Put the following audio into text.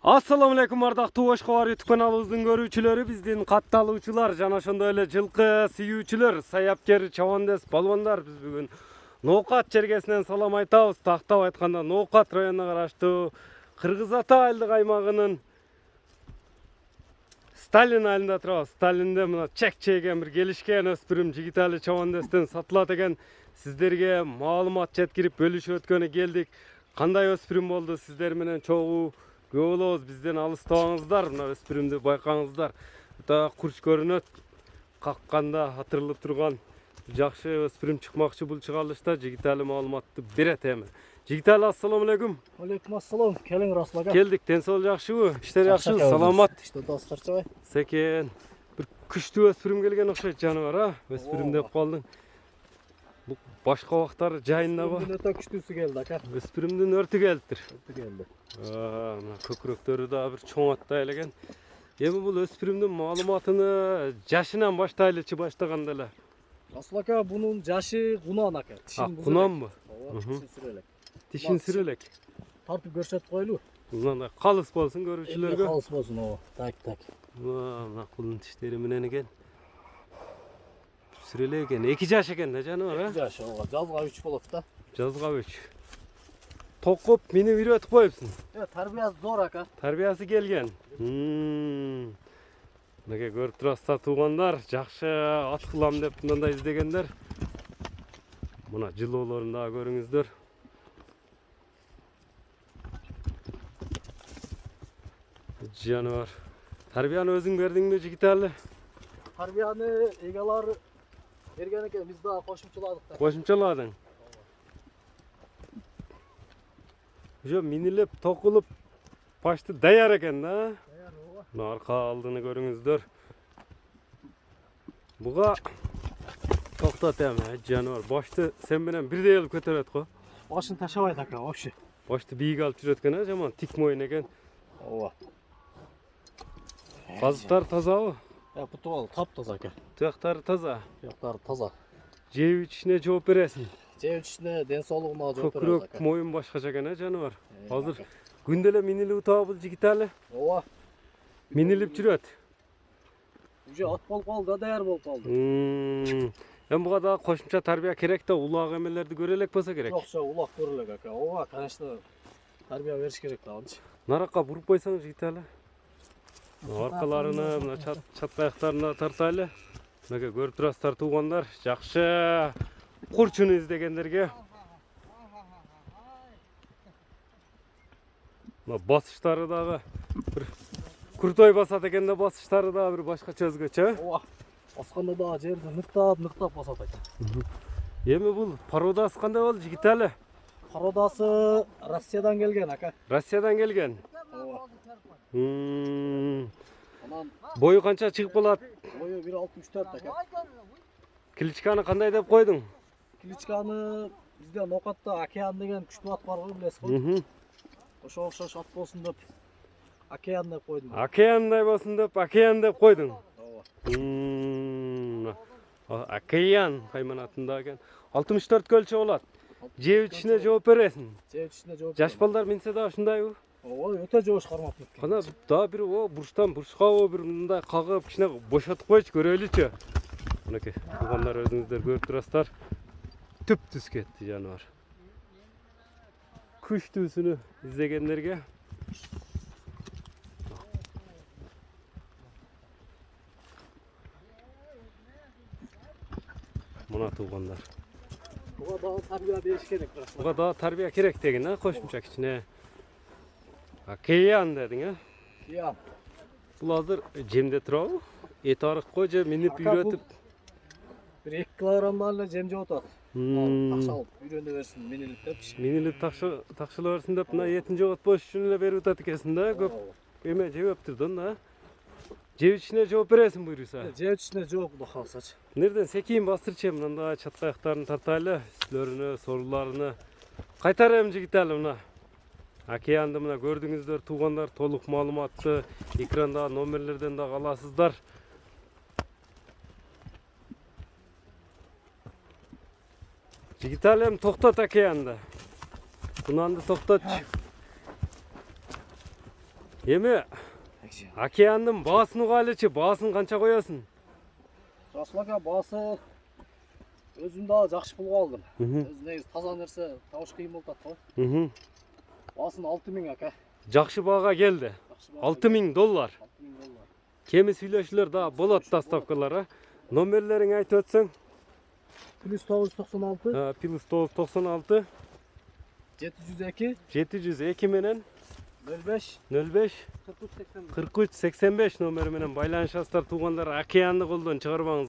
Assalamu alaikum ardактуу Ош-Кабар YouTube kanalыбыздын көрүүчүлөрү, биздин катталуучулар жана ошондой эле жылкы сүйүүчүлөр, саяпкер, чабандес, балбандар, биз бүгүн Ноокат жергесинен салам айтабыз. Тактап айтканда Ноокат районуна караштуу Кыргыз Ата айылдык аймагынын Сталин айылында турабыз. Сталинде мына чек-чейген бир келишкен өспүрүм Жигитали чабандестен сатылат экен. Сиздерге маалымат жеткирип бөлүшүп өткөнү келдик. Кандай өспүрүм болду, сиздер менен чогуу көп болобуз, бизден алыстабаңыздар, мына өспүрүмдү байкаңыздар. Бута курч көрүнөт, какканда атырылып турган жакшы өспүрүм чыкмакчы бул чыгарылышта. Жигитали маалыматты берет эми. Жигитали, ассаламу алейкум. Алейкум ассалам. Келиң Расул ака. Келдик, ден соолук жакшыбы? Иштер жакшыбы? Саламат. İşte dostlar çabay. Секен. Бир күчтүү өспүрүм келген окшойт жаныбар, а? Өспүрүм деп калдың. Бул башка убактар жайындабы? Bugün öte küçtüsü geldi aka. Өспүрүмдүн өртү келиптир. Öte geldi. Мына көкүрөктөрү да бир чоң аттай элеген. Эми бул өспүрүмдүн маалыматыны жашынан баштайлычы, баштаганда эле. Расул aka bunun yaşı kunan aka. Кунанбы? Tişin sürelek. Тишин сүрөлек. Tartıp görset koyulu. Мындай калыс болсун Elinde көрүүчүлөргө. kalıs bozun o. Tak tak. Мына кулдун тиштери менен экен. Сүрөлек экен. 2 жаш экен да жаныбар, а? Yaşı o. Жазга 3 bolup da. Жазга 3. Токуп минип үйрөтүп коюпсуң. Evet terbiyesi zor aka. Тарбиясы келген. Мынакей көрүп турасыздар туугандар, жакшы ат кылам деп мындай издегендер. Мына жылоолорун дагы көрүңүздөр. Жаныбар. Тарбияны өзүң бердиңби, Жигитали? Terbiyeni egalar bergen eken biz daha koşumçuladık da. Кошумчаладың. Жо минилип, токулуп, пашты даяр экен да. Eğer o. Мына арка алдыны көрүңүздөр. Буга токтот эми, жаныбар. Башты сен менен бирдей алып көтөрөт го. Başını taşamaydı aka вообще. Башты бийик алып жүрөт экен, а жаман тик моюн экен. Ova. Казыктар тазабы? Ya bu tuval taptaz aka. Туяктары таза. Fiyatları taza. Жеп ичине жооп бересиң. Cevap içinde den soluğuma cevap veririz Көкүрөк, aka. моюн башкача экен, а жаныбар. Азыр күндө эле минилип утабы бул Жигитали. Ova. Минилип жүрөт. Уже at bol kaldı da değer bol kaldı. Эми буга дагы кошумча тарбия керек да, улак эмелерди көрө элек болсо керек. Yoksa ulak görülük aka. Ova конечно terbiye veriş gerek daha önce. Наракка буруп койсоң Жигитали. Аркаларына, мына чат аяктарына тартайлы. Мынакей көрүп турасыздар туугандар, жакшы курчуну издегендерге. Мына басыштары дагы бир куртой басат экен да, басыштары дагы бир башкача өзгөчө. Ova. Asqanda daha жерді нықтап басат aka. Эми бул породасы кандай болду, Жигитали? Parodası Rusya'dan gelgen aka. Россиядан келген. Ova. Anan Бою канча чыгып болот? boyu 1.64 aka. Кличканы кандай деп койдуң? Kiliçkanı bizde Nokat'ta Akeyan degen küçük at var bilesiz koy. Oşa okşaş at bolsun dep Akeyan dep koydum. Акеяндай болсун деп, Акеян деп койдуң. Ova. Акеян кайманатында экен. 64 көлчө болот. Жеп ичине жооп бересиң. Cevap içinde cevap. Жаш балдар минсе да ушундайбы? Ova öte жош кармап кеткен. Кана дагы бир бурчтан бурчка бир мындай кагып кичине бошотуп койчу, көрөлүчү. Мынакей туугандар, өзүңүздөр көрүп турасыздар. Түп түз кетти жаныбар. Күчтүүсүнү издегендерге мына туугандар. Buga daha terbiye veriş gerek. Буга дагы тарбия керек деген, а, кошумча кичине. Акеян дедиң, а? Ya. Бул азыр жемде турабы? Эт арыкпы же минип үйрөтүп? 1-2 kilogramlarla cemce otat. Akşalıp ürünü versin minilip dep. Минилип такшыларсын деп мына этин жоготпош үчүн эле берип атат экенсиң да, көп эме жеп турдун да. Жеп ичине жооп бересиң буйруса. Cevap içinde cevap da kalsaç. Нерден секейин бастырчы, мындай чатка аяктарын тартайлы, үстүлөрүнө, соруларына. Кайтар эми Жигитали мына. Акеянды мына көрдүңүздөр туугандар, толук маалыматты экранда номерлерден да аласыздар. Жигитали эми токтот Акеянды. Кунанды токтотчу. Эми океандын баасын угаалычы, баасын канча коесуң? Расул ака, баасы өзüm дагы жакшы пулга алдым. Өзү негизи таза нерсе табыш кыйын болуп атат го. Баасын 6000 ака. Жакшы баага келди. Жакшы баа. $6000. 6000 доллар. Кеми сүйлөшүүлөр да болот доставкалар, а? Номерлериңи айтып өтсөң? +996 +996 702 702 менен 05 05 43 85. 43 85 номери менен байланышасыздар туугандар. Океанды колдон чыгарбаңыз.